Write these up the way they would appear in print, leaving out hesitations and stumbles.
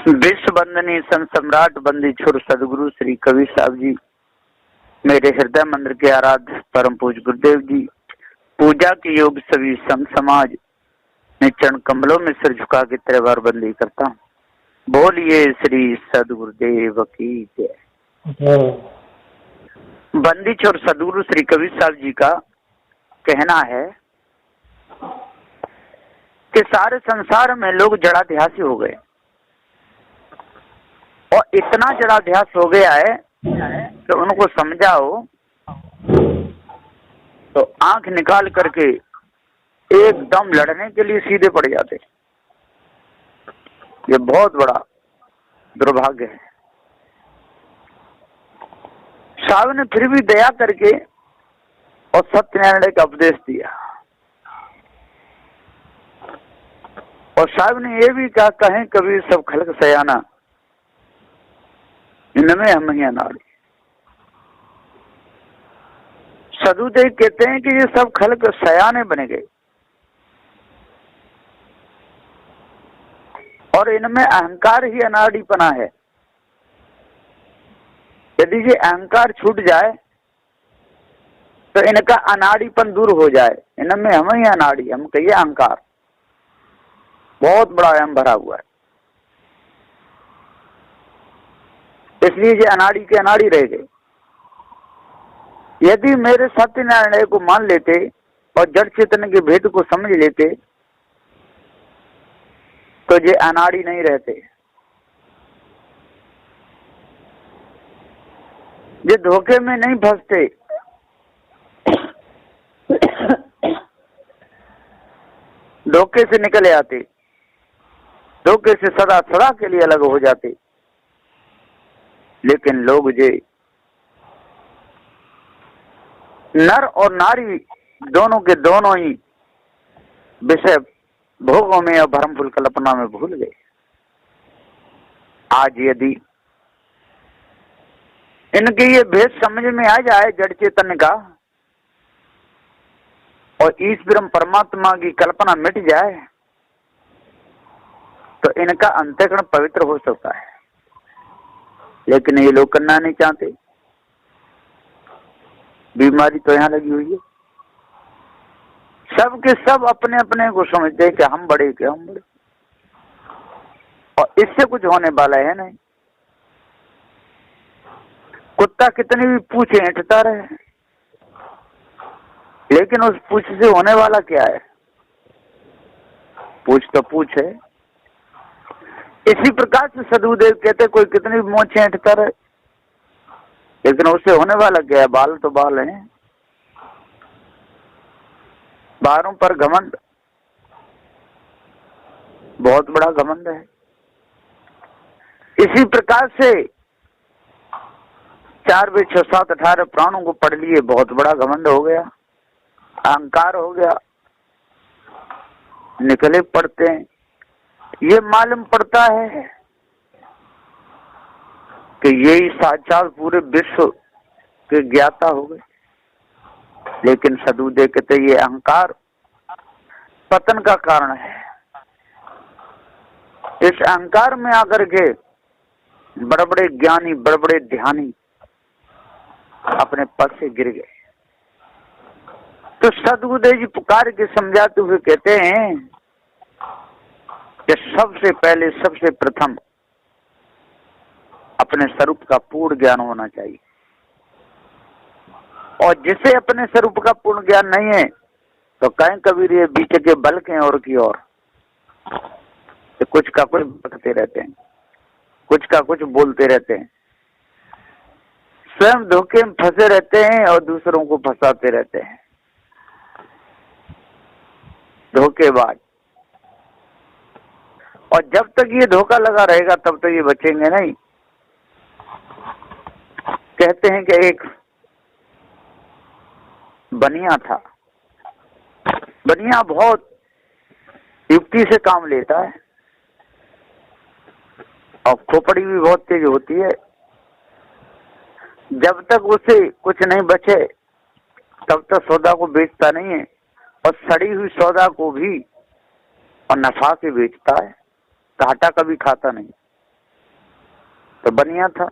विश्व वंदनीय संत सम्राट बंदी छोर सदगुरु श्री कबीर साहब जी, मेरे हृदय मंदिर के आराध्य परम पूज्य गुरुदेव जी, पूजा के योग सभी संत समाज में चरण कमलों में सिर झुका के तेरे बार बंदी करता हूँ। बोलिए श्री सदगुरुदेव की जय। बंदी छोर सदगुरु श्री कबीर साहब जी का कहना है कि सारे संसार में लोग जड़ाध्यासी हो गए और इतना जड़ाध्यास हो गया है कि उनको समझाओ तो आंख निकाल करके एकदम लड़ने के लिए सीधे पड़ जाते। ये बहुत बड़ा दुर्भाग्य है। साहब ने फिर भी दया करके और सत्यनारायण का उपदेश दिया और साहब ने ये भी कहा, कहें कबीर सब खलक सयाना इनमें हम ही अनाड़ी। सदुदेव कहते हैं कि ये सब खलक सयाने बने गए और इनमें अहंकार ही अनाड़ीपना है। यदि ये अहंकार छूट जाए तो इनका अनाड़ीपन दूर हो जाए। इनमें हम ही अनाड़ी, हम कहिए अहंकार बहुत बड़ा अहम भरा हुआ है, इसलिए ये अनाड़ी के अनाड़ी रह गए। यदि मेरे सत्यनारायण को मान लेते और जड़ चेतन के भेद को समझ लेते तो ये अनाड़ी नहीं रहते। ये धोखे में नहीं फंसते। धोखे से निकले आते, धोखे से सदा सदा के लिए अलग हो जाते। लेकिन लोग जे नर और नारी दोनों के दोनों ही विषय भोगों में और भ्रमफुल कल्पना में भूल गए। आज यदि इनके ये भेद समझ में आ जाए जड़ चेतन का और ईश्वर परमात्मा की कल्पना मिट जाए तो इनका अंतःकरण पवित्र हो सकता है। लेकिन ये लोग करना नहीं चाहते। बीमारी तो यहाँ लगी हुई है। सब के सब अपने अपने को समझते हैं कि हम बड़े और इससे कुछ होने वाला है नहीं। कुत्ता कितनी भी पूछ ऐंठता रहे, लेकिन उस पूछ से होने वाला क्या है? पूछ तो पूछ है। इसी प्रकार से सदगुरुदेव कहते कोई कितनी भी मोछ ऐंठता रहे, लेकिन उससे होने वाला क्या है? बाल तो बाल हैं। बालों पर घमंड बहुत बड़ा घमंड है। इसी प्रकार से 4 वे 6 7 18 प्राणों को पढ़ लिए बहुत बड़ा घमंड हो गया, अहंकार हो गया। निकले पढ़ते हैं, ये मालूम पड़ता है कि यही साक्षात पूरे विश्व के ज्ञाता हो गए। लेकिन सदगुरुदेव कहते ये अहंकार पतन का कारण है। इस अहंकार में आकर के बड़े बड़े ज्ञानी, बड़े बड़े ध्यानी अपने पद से गिर गए। तो सदगुरुदेव जी पुकार के समझाते हुए कहते हैं कि सबसे पहले सबसे प्रथम अपने स्वरूप का पूर्ण ज्ञान होना चाहिए। और जिसे अपने स्वरूप का पूर्ण ज्ञान नहीं है तो कहीं कबीर ये बीच के बल के और की ओर तो कुछ का कुछ बकते रहते हैं, कुछ का कुछ बोलते रहते हैं, स्वयं धोखे में फंसे रहते हैं और दूसरों को फंसाते रहते हैं। धोखेबाज। और जब तक ये धोखा लगा रहेगा तब तक ये बचेंगे नहीं। कहते हैं कि एक बनिया था। बनिया बहुत युक्ति से काम लेता है और खोपड़ी भी बहुत तेज होती है। जब तक उसे कुछ नहीं बचे तब तक सौदा को बेचता नहीं है और सड़ी हुई सौदा को भी और नफा के बेचता है, घाटा कभी खाता नहीं। तो बनिया था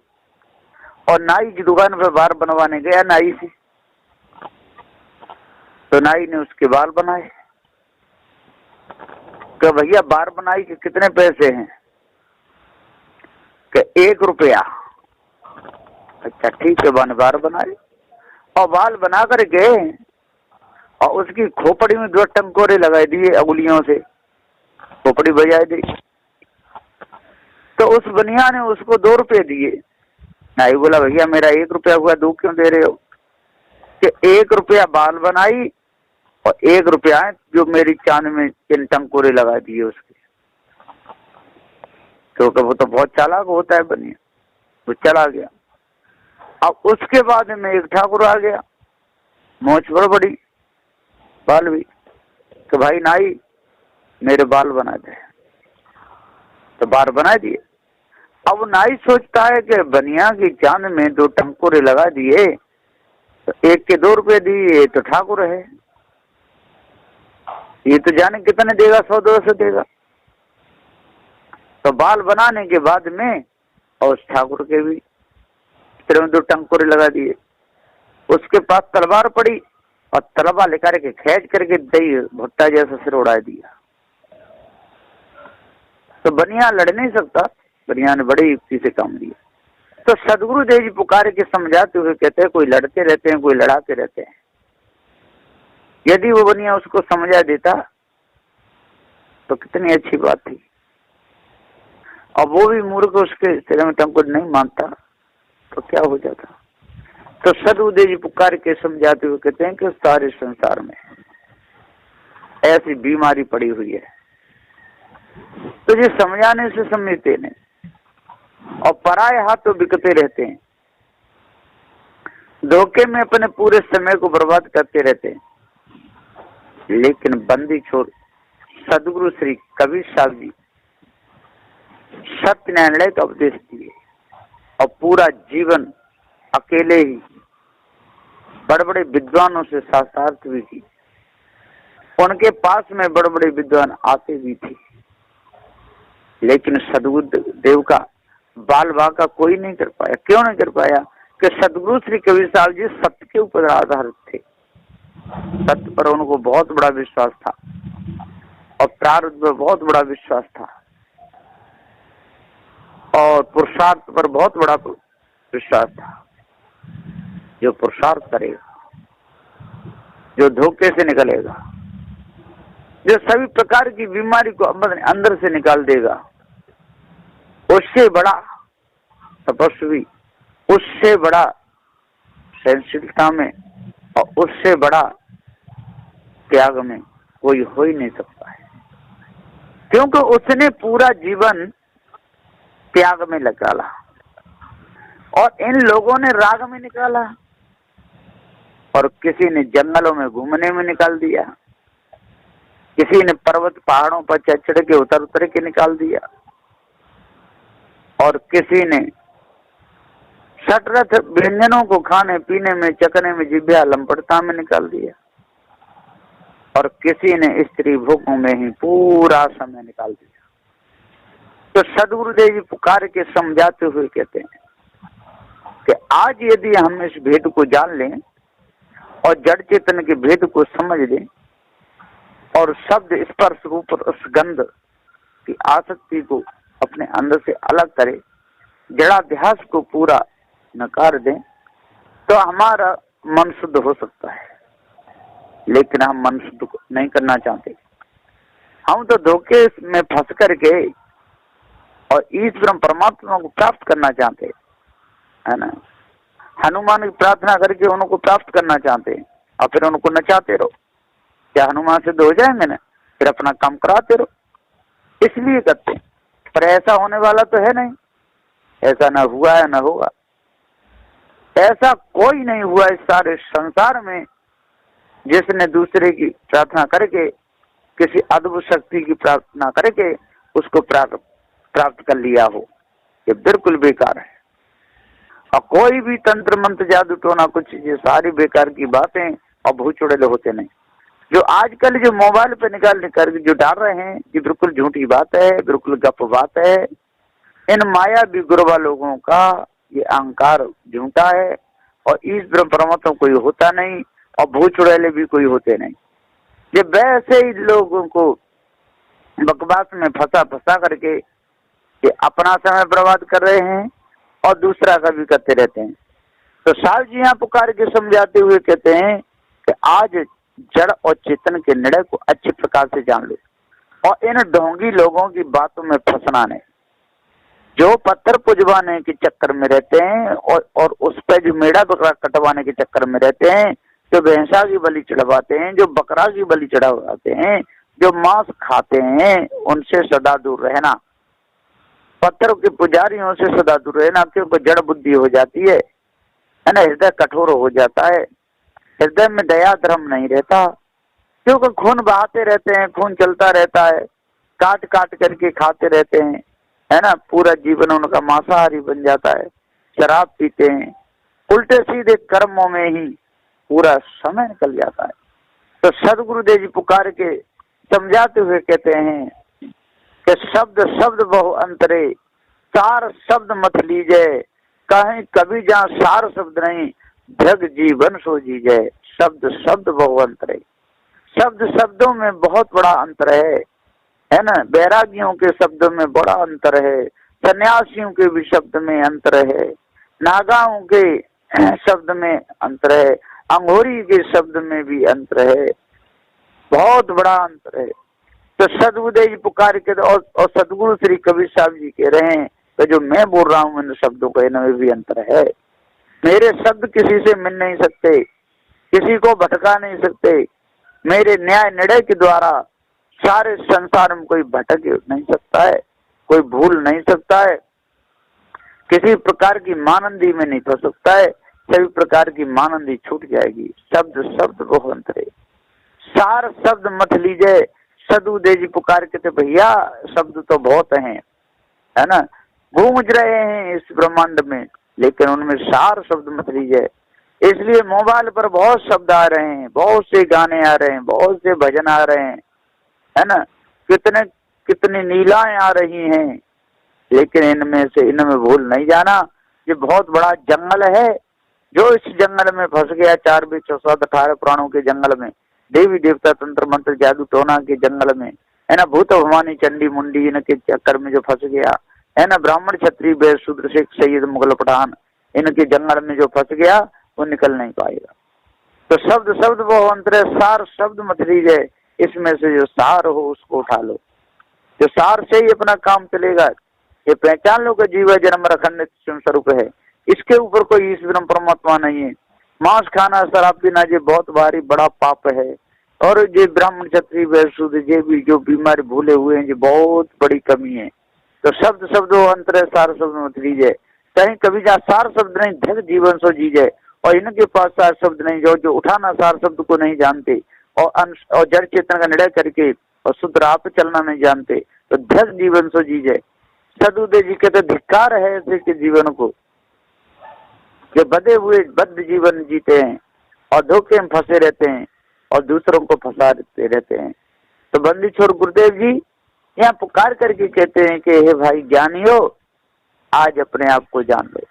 और नाई की दुकान पर बाल बनवाने गया नाई से, तो नाई ने उसके बाल बनाए। कि भैया बाल बनाई के कितने पैसे हैं? कि 1 रुपया। अच्छा ठीक है, बाल बनाए और बाल बना कर गए और उसकी खोपड़ी में 2 टंकोरे लगा दिए, उंगलियों से खोपड़ी बजा दी। तो उस बनिया ने उसको 2 रुपये दिए। नाई बोला भैया मेरा 1 रुपया हुआ, 2 क्यों दे रहे हो? कि 1 रुपया बाल बनाई और 1 रुपया जो मेरी चांद में 3 टंकोरे लगा दिए उसके। तो वो तो बहुत चालाक होता है बनिया, वो चला गया। अब उसके बाद में एक ठाकुर आ गया, मोछ बड़ी, बाल भी, तो भाई नाई मेरे बाल बना दे। तो बाल बना दिए। अब नाई सोचता है कि बनिया की चांद में 2 टंकोरे लगा दिए, तो 1 के 2 रुपये दिए, तो ठाकुर है, ये तो जाने कितने देगा, 100-200 देगा। तो बाल बनाने के बाद में और उस ठाकुर के भी सिर में 2 टंकोरे लगा दिए। उसके पास तलवार पड़ी और तलवार लेकर के खींच करके दही भुट्टा जैसा सिर उड़ा दिया। तो बनिया लड़ नहीं सकता, बनिया ने बड़ी युक्ति से काम लिया। तो सदगुरु देव जी पुकार के समझाते हुए कहते हैं कोई लड़ते रहते हैं, कोई लड़ाते रहते हैं। यदि वो बनिया उसको समझा देता तो कितनी अच्छी बात थी। और वो भी मूर्ख उसके सिर में टंकोर नहीं मानता तो क्या हो जाता। तो सदगुरु देव जी पुकार के समझाते हुए कहते हैं कि सारे संसार में ऐसी बीमारी पड़ी हुई है, तो ये समझाने से समझते नहीं और पराये हाथ तो बिकते रहते हैं, धोखे में अपने पूरे समय को बर्बाद करते रहते हैं। लेकिन बंदी छोड़ सदगुरु श्री कबीर साहब जी सत्य न्यायालय का उपदेश दिए और पूरा जीवन अकेले ही बड़े बड़े विद्वानों से शास्त्रार्थ भी की। उनके पास में बड़े बड़े विद्वान आते भी थे, लेकिन सदगुरु देव का बाल बाका कोई नहीं कर पाया। क्यों नहीं कर पाया? कि सदगुरु श्री कबीर साहब जी सत्य के ऊपर आधारित थे। सत्य पर उनको बहुत बड़ा विश्वास था और प्रारब्ध पर बहुत बड़ा विश्वास था और पुरुषार्थ पर बहुत बड़ा विश्वास था। जो पुरुषार्थ करेगा, जो धोखे से निकलेगा, जो सभी प्रकार की बीमारी को अंदर से निकाल देगा, उससे बड़ा तपस्वी, उससे बड़ा सहनशीलता में और उससे बड़ा त्याग में कोई हो ही नहीं सकता है। क्योंकि उसने पूरा जीवन त्याग में निकाला और इन लोगों ने राग में निकाला और किसी ने जंगलों में घूमने में निकाल दिया, किसी ने पर्वत पहाड़ों पर चढ़ के उतर के निकाल दिया और किसी ने सटरथ व्यंजनों को खाने पीने में चखने में जिभ्या लंपटता में निकाल दिया और किसी ने स्त्री भोगों में ही पूरा समय निकाल दिया। तो सदगुरुदेव जी पुकार के समझाते हुए कहते हैं कि आज यदि हम इस भेद को जान लें और जड़ चेतन के भेद को समझ लें और शब्द स्पर्श रूप उस गंध की आसक्ति को अपने अंदर से अलग करें, जड़ाध्यास को पूरा नकार दें, तो हमारा मन शुद्ध हो सकता है। लेकिन हम मन शुद्ध नहीं करना चाहते। हम तो धोखे में फंस करके और ईश्वर परमात्मा को प्राप्त करना चाहते है ना। हनुमान की प्रार्थना करके उनको प्राप्त करना चाहते हैं और फिर उनको नचाते रहो। क्या हनुमान सिद्ध हो जाएंगे ना? फिर अपना काम कराते रहो। इसलिए करते हैं, पर ऐसा होने वाला तो है नहीं। ऐसा ना हुआ है ना होगा। ऐसा कोई नहीं हुआ इस सारे संसार में जिसने दूसरे की प्रार्थना करके, किसी अद्भुत शक्ति की प्रार्थना करके उसको प्राप्त कर लिया हो। ये बिल्कुल बेकार है। और कोई भी तंत्र मंत्र जादू टोना कुछ, ये सारी बेकार की बातें और भूत चुड़ैल होते नहीं। जो आजकल जो मोबाइल पे निकाल कर जो डाल रहे हैं, ये बिल्कुल झूठी बात है, बिल्कुल गप बात है। इन माया भी गुरुवा लोगों का ये अहंकार झूठा है और इस ब्रह्म परमात्मा कोई होता नहीं और भूत चुड़ैले भी कोई होते नहीं। ये वैसे ही लोगों को बकवास में फंसा फंसा करके ये अपना समय बर्बाद कर रहे हैं और दूसरा का भी करते रहते हैं। तो साहब जी यहाँ पुकार के समझाते हुए कहते हैं कि आज जड़ और चेतन के निर्णय को अच्छे प्रकार से जान लो और इन ढोंगी लोगों की बातों में फंसना नहीं, जो पत्थर पुजवाने के चक्कर में रहते हैं और उस पर जो मेढ़ा बकरा कटवाने के चक्कर में रहते हैं, जो भैंसा की बलि चढ़वाते हैं, जो बकरा की बलि चढ़वाते हैं, जो मांस खाते हैं, उनसे सदा दूर रहना। पत्थरों के पुजारियों से सदा दूर रहना, क्योंकि जड़ बुद्धि हो जाती है ना, हृदय कठोर हो जाता है, हृदय में दया धर्म नहीं रहता, क्योंकि खून बहाते रहते हैं, खून चलता रहता है, काट काट करके खाते रहते हैं, है ना। पूरा जीवन उनका मांसाहारी बन जाता है, शराब पीते हैं, उल्टे सीधे कर्मों में ही पूरा समय निकल जाता है। तो सदगुरुदेव जी पुकार के समझाते हुए कहते हैं कि शब्द शब्द बहु अंतरे, सार शब्द मत लीजिए, कहीं कभी जहाँ सार शब्द नहीं, जग जीवन सो जीजे। शब्द शब्द बहु अंतरे, शब्द शब्दों में बहुत बड़ा अंतर है ना। बैरागियों के शब्द में बड़ा अंतर है, सन्यासियों के भी शब्द में अंतर है, नागाओं के शब्द में अंतर है, अंगोरी के शब्द में भी अंतर है, बहुत बड़ा अंतर है। तो सदगुरुदेव जी पुकार के और सदगुरु श्री कबीर साहब जी कह रहे हैं तो जो मैं बोल रहा हूँ इन शब्दों का इनमें भी अंतर है। मेरे शब्द किसी से मिल नहीं सकते, किसी को भटका नहीं सकते। मेरे न्याय निर्णय के द्वारा सारे संसार में कोई भटक नहीं सकता है, कोई भूल नहीं सकता है, किसी प्रकार की मानंदी में नहीं फंस सकता है, सभी प्रकार की मानंदी छूट जाएगी। शब्द शब्द बहु अंतरे, सार शब्द मत लीजिए। सदगुरुदेव जी पुकार के थे भैया शब्द तो बहुत हैं, है ना, गूंज रहे हैं इस ब्रह्मांड में, लेकिन उनमें सार शब्द मत लीजिए। इसलिए मोबाइल पर बहुत शब्द आ रहे हैं, बहुत से गाने आ रहे हैं, बहुत से भजन आ रहे हैं, है ना, कितनी नीलाएं आ रही हैं, लेकिन इनमें भूल नहीं जाना ये बहुत बड़ा जंगल है। जो इस जंगल में फंस गया, 4 बीच 18 प्राणों के जंगल में, देवी देवता तंत्र मंत्र जादू टोना के जंगल में, है ना, भूत भवानी चंडी मुंडी इनके चक्कर में जो फंस गया, है ना, ब्राह्मण क्षत्रिय वैश्य शूद्र सिख सैयद मुगल पठान इनके जंगल में जो फंस गया वो निकल नहीं पाएगा। तो शब्द शब्द वो अंतरे, सार शब्द मत लीजिए, इसमें से जो सार हो उसको उठा लो, जो सार से ही अपना काम चलेगा। ये पहचान लो कि जीव जन्म रखने स्वरूप है, इसके ऊपर कोई ईश्वर परमात्मा नहीं है। मांस खाना शराब पीना ये बहुत भारी बड़ा पाप है, और ये ब्राह्मण क्षत्रिय वैश्य शूद्र ये भी जो बीमारी भूले हुए हैं ये बहुत बड़ी कमी है। तो शब्द शब्द वो अंतर, सार शब्द मत लीजिए। कहीं कभी जहाँ सार शब्द नहीं, धग जीवन सो जीजे। और इनके पास सार शब्द नहीं, जो उठाना सार शब्द को नहीं जानते और जड़ चेतन का निर्णय करके और शुद्ध राह पे चलना नहीं जानते, तो धग जीवन सो जीजे। सदगुरुदेव जी कहते धिक्कार है ऐसे के जीवन को जो बधे हुए बद्ध जीवन जीते हैं और धोखे में फंसे रहते हैं और दूसरों को फंसाते रहते हैं। तो बंदी छोड़ गुरुदेव जी यहाँ पुकार करके कहते हैं कि हे भाई ज्ञानियो, आज अपने आप को जान लो,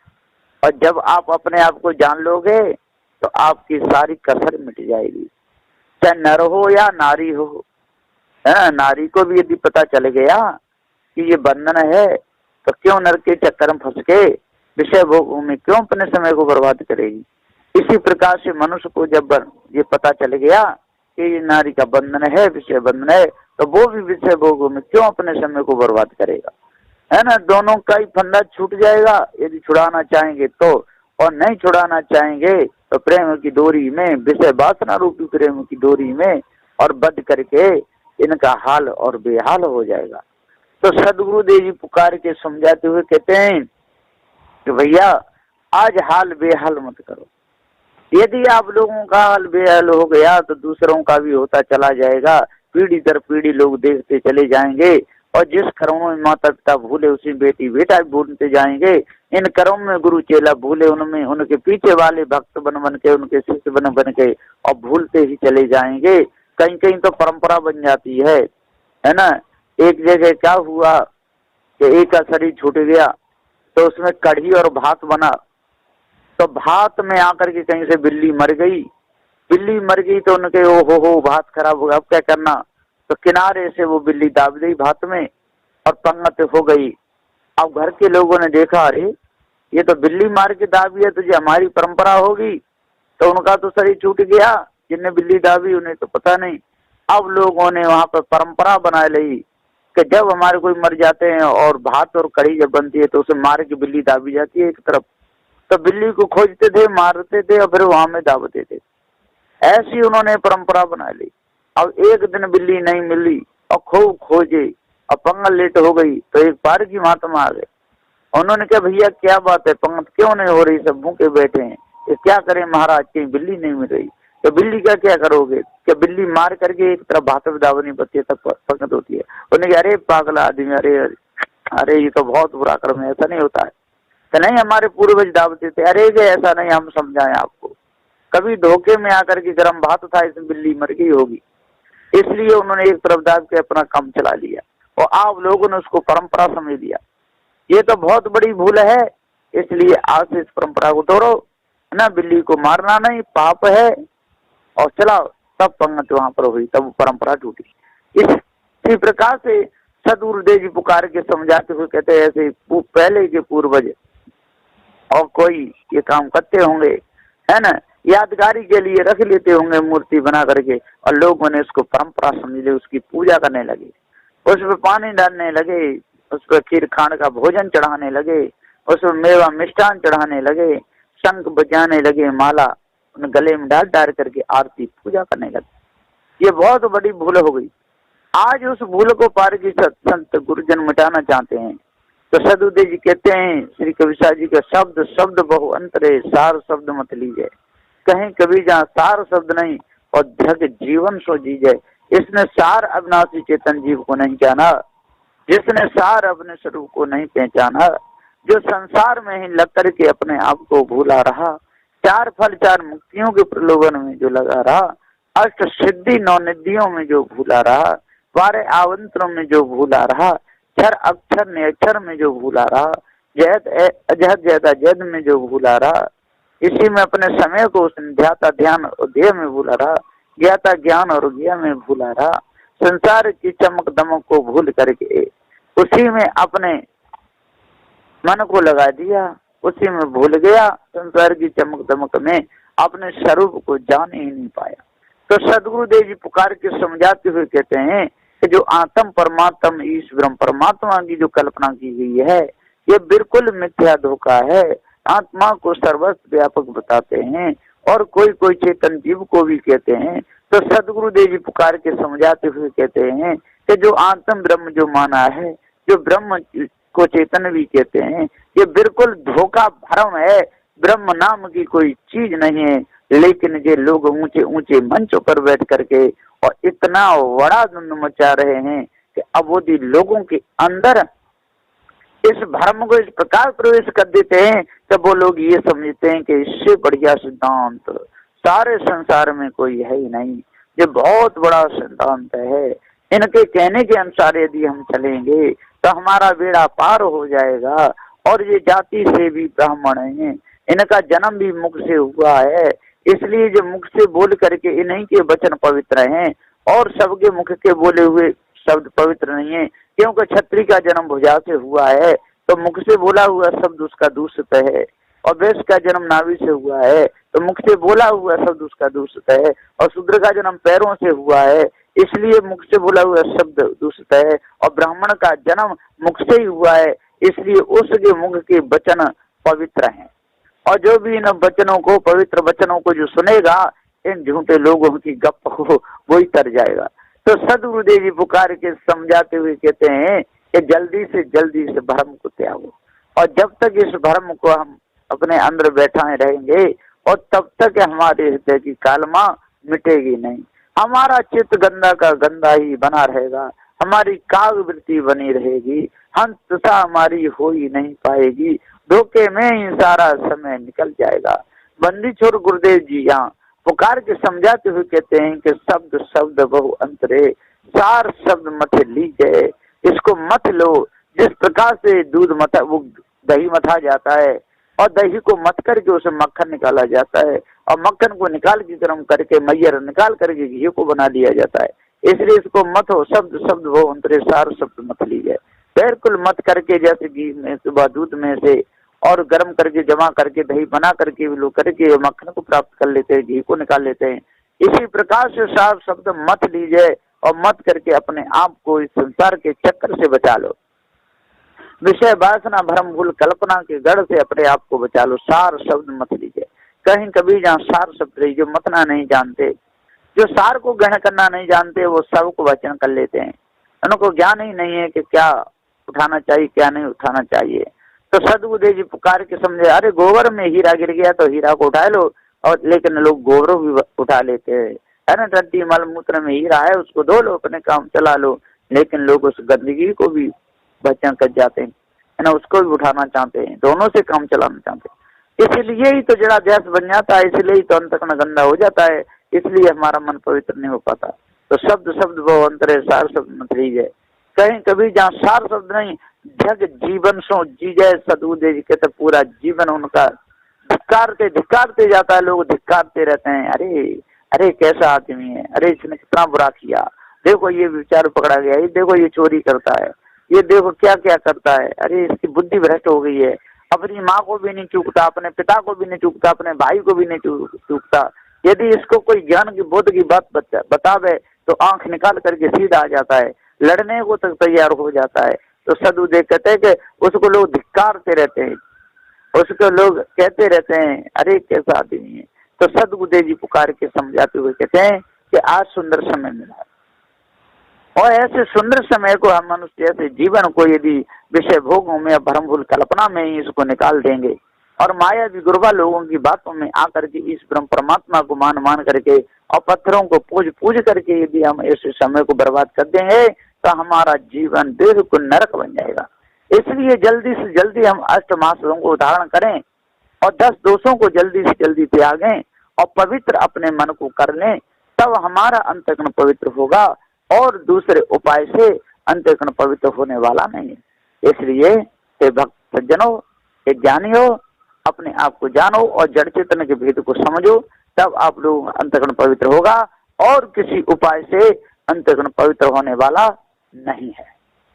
और जब आप अपने आप को जान लोगे तो आपकी सारी कसर मिट जाएगी। चाहे नर हो या नारी हो, नारी को भी यदि पता चल गया कि ये बंधन है तो क्यों नर के चक्कर में फंस के विषय भोग में क्यों अपने समय को बर्बाद करेगी। इसी प्रकार से मनुष्य को जब ये पता चल गया कि ये नारी का बंधन है, विषय बंधन है, तो वो भी विषय भोगों में क्यों अपने समय को बर्बाद करेगा, है ना। दोनों का ही फंदा छूट जाएगा यदि छुड़ाना चाहेंगे तो, और नहीं छुड़ाना चाहेंगे तो प्रेम की डोरी में, विषय वासना रूपी प्रेम की डोरी में और बंध करके इनका हाल और बेहाल हो जाएगा। तो सदगुरुदेव जी पुकार के समझाते हुए कहते हैं कि भैया आज हाल बेहाल मत करो। यदि आप लोगों का हाल बेहाल हो गया तो दूसरों का भी होता चला जाएगा, पीढ़ी दर पीढ़ी लोग देखते चले जाएंगे, और जिस कर्मों में माता पिता भूले उसी बेटी बेटा भूलते जाएंगे। इन कर्मों में गुरु चेला भूले, उनमें उनके पीछे वाले भक्त बन बन के, उनके शिष्य बन बन के और भूलते ही चले जाएंगे। कहीं कहीं तो परंपरा बन जाती है ना। एक जगह क्या हुआ कि एक का शरीर छूट गया तो उसमें कढ़ी और भात बना, तो भात में आकर के कहीं से बिल्ली मर गई। बिल्ली मर गई तो उनके ओ हो भात खराब हो गया, अब क्या करना, तो किनारे से वो बिल्ली दाब दी भात में और पंगत हो गई। अब घर के लोगों ने देखा, अरे ये तो बिल्ली मार के दाबी है, तो ये हमारी परंपरा होगी। तो उनका तो शरीर छूट गया, जिनने बिल्ली दाबी उन्हें तो पता नहीं। अब लोगों ने वहां पर परंपरा बना ली कि जब हमारे कोई मर जाते हैं और भात और कढ़ी जब बनती है तो उसे मार के बिल्ली दाबी जाती है एक तरफ। तो बिल्ली को खोजते थे, मारते थे और फिर वहां में दाबते थे। ऐसी उन्होंने परंपरा बना ली। अब एक दिन बिल्ली नहीं मिली और खूब खोजे और पंगल लेट हो गई, तो एक पारगी महात्मा आ गए। उन्होंने कहा, भैया क्या बात है, पंगत क्यों नहीं हो रही, सब भूखे बैठे हैं, ये क्या करें महाराज, कहीं बिल्ली नहीं मिल रही। तो बिल्ली का क्या करोगे, क्या बिल्ली मार करके एक तरफ भात में दावनी पड़ती है तब पंगत होती है। उन्होंने कहा, अरे पागल आदमी, अरे अरे ये तो बहुत बुरा कर्म है, ऐसा नहीं होता है। तो नहीं, हमारे पूर्वज दावते थे। अरे ऐसा नहीं, हम समझाएं आपको, कभी धोखे में आकर के गर्म भात था, इसमें बिल्ली मर गई होगी, इसलिए उन्होंने एक तरफ दाब के अपना काम चला लिया और आप लोगों ने उसको परंपरा समझ लिया। ये तो बहुत बड़ी भूल है, इसलिए आज से इस परंपरा को तोड़ो, है ना, बिल्ली को मारना नहीं, पाप है, और चलाओ। तब पंगत वहां पर हुई, तब परंपरा टूटी। इसी प्रकार से सदगुरुदेव जी पुकार के समझाते हुए कहते हैं, ऐसे पहले के पूर्वज और कोई ये काम करते होंगे, है ना, यादगारी के लिए रख लेते होंगे मूर्ति बना करके, और लोगों ने उसको परंपरा समझ ले, उसकी पूजा करने लगे, उसमें पानी डालने लगे, उस पर खीर खांड का भोजन चढ़ाने लगे, उसमें मेवा मिष्ठान चढ़ाने लगे, शंख बजाने लगे, माला उन गले में डाल डाल करके आरती पूजा करने लगे। ये बहुत बड़ी भूल हो गई। आज उस भूल को पारगी संत गुरुजन मिटाना चाहते हैं। तो सदगुरुदेव जी कहते हैं, श्री कबीर साहब जी का शब्द शब्द बहु अंतरे, सार शब्द मत लीजिए। कहीं कभी जहाँ सार शब्द नहीं और जग जीवन सो जीजे। इसने सार अविनाशी चेतन जीव को नहीं जाना, जिसने सार अपने स्वरूप को नहीं पहचाना, जो संसार में ही लग करके अपने आप को भूला रहा, चार फल चार मुक्तियों के प्रलोभन में जो लगा रहा, अष्ट सिद्धि नौ निधियों में जो भूला रहा, 12 आवंतरों में जो भूला रहा, क्षर अक्षर ने अक्षर में जो भूला रहा, जहद अजहद जहदा जद में जो भूला रहा, इसी में अपने समय को उसने ध्याता ध्यान और देह में भूला रहा, ज्ञाता ज्ञान और ज्ञा में भूला रहा, संसार की चमक दमक को भूल करके उसी में अपने मन को लगा दिया, उसी में भूल गया, संसार की चमक दमक में अपने स्वरूप को जान ही नहीं पाया। तो सदगुरुदेव जी पुकार के समझाते हुए कहते हैं कि जो आत्म परमात्म ईश्वर परमात्मा की जो कल्पना की गई है, ये बिल्कुल मिथ्या धोखा है। आत्मा को सर्वस्व व्यापक बताते हैं और कोई कोई चेतन जीव को भी कहते हैं। तो सदगुरुदेव जी पुकार के समझाते हुए कहते हैं कि जो आत्म ब्रह्म जो माना है, जो ब्रह्म को चेतन भी कहते हैं, ये बिल्कुल धोखा भ्रम है। ब्रह्म नाम की कोई चीज नहीं है, लेकिन ये लोग ऊंचे ऊंचे मंचों पर बैठ करके और इतना बड़ा धुंध मचा रहे हैं कि अबोधी लोगों के अंदर इस भ्रम को इस प्रकार प्रवेश कर देते हैं तब वो लोग ये समझते हैं कि इससे बढ़िया सिद्धांत सारे संसार में कोई है ही नहीं। ये बहुत बड़ा सिद्धांत है, इनके कहने के अनुसार यदि हम चलेंगे तो हमारा बेड़ा पार हो जाएगा। और ये जाति से भी ब्राह्मण हैं, इनका जन्म भी मुख से हुआ है, इसलिए जो मुख से बोल करके इन्हीं के वचन पवित्र हैं और सबके मुख के बोले हुए शब्द पवित्र नहीं है, क्योंकि छत्री का जन्म भुजा से हुआ है तो मुख से बोला हुआ शब्द उसका दूषित है, और वैश्य का जन्म नाभि से हुआ है तो मुख से बोला हुआ शब्द उसका दूषित है, और शूद्र का जन्म पैरों से हुआ है इसलिए मुख से बोला हुआ शब्द दूषित है, और ब्राह्मण का जन्म मुख से ही हुआ है इसलिए उसके मुख के वचन पवित्र हैं। और जो भी इन वचनों को पवित्र वचनों को जो सुनेगा इन झूठे लोगों की गप को वही तर जाएगा। तो सदगुरुदेव जी पुकार के समझाते हुए कहते हैं कि जल्दी से भ्रम को त्यागो, और जब तक इस भ्रम को हम अपने अंदर बैठाए रहेंगे और तब तक हमारे हृदय की कालमा मिटेगी नहीं। हमारा चित्त गंदा का गंदा ही बना रहेगा, हमारी कागवृत्ति बनी रहेगी, हंसता हमारी हो ही नहीं पाएगी, धोखे में ही सारा समय निकल जाएगा। बंदी छोड़ गुरुदेव जी यहाँ पुकार के समझाते हुए कहते हैं कि शब्द शब्द बहु अंतरे, सार शब्द मत लीजिए, इसको मत लो। जिस प्रकार से दूध मथा वो दही मथा जाता है और दही को मथ करके उसे मक्खन निकाला जाता है और मक्खन को निकाल के गर्म करके मैयर निकाल करके घी को बना लिया जाता है। इसलिए इसको मथो शब्द शब्द वो अंतरे सार शब्द मथ लीजिए। बिल्कुल मथ करके जैसे घी में सुबह दूध में से और गर्म करके जमा करके दही बना करके लोग करके मक्खन को प्राप्त कर लेते हैं, घी को निकाल लेते हैं। इसी प्रकार से सार शब्द मथ लीजिए और मथ करके अपने आप को इस संसार के चक्कर से बचा लो। विषय वासना भ्रम भूल कल्पना के गढ़ से अपने आप को बचा लो। सार शब्द मत लीजिए। कहीं कभी जहाँ सार शब्द रही, जो मतना नहीं जानते, जो सार को ग्रहण करना नहीं जानते, वो सब को वचन कर लेते हैं। उनको ज्ञान ही नहीं है कि क्या उठाना चाहिए क्या नहीं उठाना चाहिए। तो सदगुरुदेव जी पुकार के समझे, अरे गोबर में हीरा गिर गया तो हीरा को उठा लो, और लेकिन लोग गोबरों भी उठा लेते हैं, है ना। टट्टी मल मूत्र में हीरा है, उसको धो लो, अपने काम चला लो, लेकिन लोग उस गंदगी को भी बचन कर जाते हैं, है ना, उसको भी उठाना चाहते हैं, दोनों से काम चलाना चाहते हैं। इसलिए ही तो जड़ा गैस बन जाता है, इसलिए ही तो अंतकरण गंदा हो जाता है, इसलिए हमारा मन पवित्र नहीं हो पाता। तो शब्द शब्द वो अंतरे सार शब्द मत लीजिए। कहीं कभी जहाँ सार शब्द नहीं, जग जीवन सो जी जय सदगुरुदेव जी कहते पूरा जीवन उनका धिक्कारते जाता है। लोग धिक्कारते रहते हैं, अरे अरे कैसा आदमी है, अरे इसने कितना बुरा किया, देखो ये विचार पकड़ा गया, ये देखो ये चोरी करता है, ये देखो क्या क्या करता है, अरे इसकी बुद्धि भ्रष्ट हो गई है, अपनी माँ को भी नहीं चूकता, अपने पिता को भी नहीं चूकता, अपने भाई को भी नहीं चूकता। यदि इसको कोई ज्ञान की बोध की बात बतावे तो आंख निकाल करके सीधा आ जाता है, लड़ने को तक तैयार हो जाता है। तो सदगुरुदेव कहते हैं कि उसको लोग धिक्कारते रहते हैं, उसको लोग कहते रहते हैं, अरे कैसा आदमी है। तो सदगुरुदेव जी पुकार के समझाते हुए कहते हैं कि आज सुंदर समय मिला, और ऐसे सुंदर समय को हम मनुष्य ऐसे जीवन को यदि विषय भोगों में भ्रम भूल कल्पना में ही इसको निकाल देंगे और माया भी गुरबा लोगों की बातों में आकर के इस ब्रह्म परमात्मा को मान करके और पत्थरों को पूज करके यदि हम ऐसे समय को बर्बाद कर देंगे तो हमारा जीवन बिल्कुल नरक बन जाएगा। इसलिए जल्दी से जल्दी हम अष्टमासों को धारण करें और 10 दोषों को जल्दी से जल्दी त्यागें और पवित्र अपने मन को कर लें, तब हमारा अंतःकरण पवित्र होगा और दूसरे उपाय से अंतःकरण पवित्र होने वाला नहीं है। इसलिए हे भक्त सज्जनों, हे ज्ञानियों, अपने आप को जानो और जड़ चेतन के भेद को समझो, तब आप लोग अंतःकरण पवित्र होगा और किसी उपाय से अंतःकरण पवित्र होने वाला नहीं है।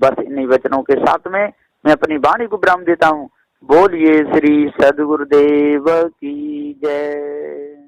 बस इन्हीं वचनों के साथ में मैं अपनी वाणी को विराम देता हूँ। बोलिए श्री सद्गुरुदेव की जय।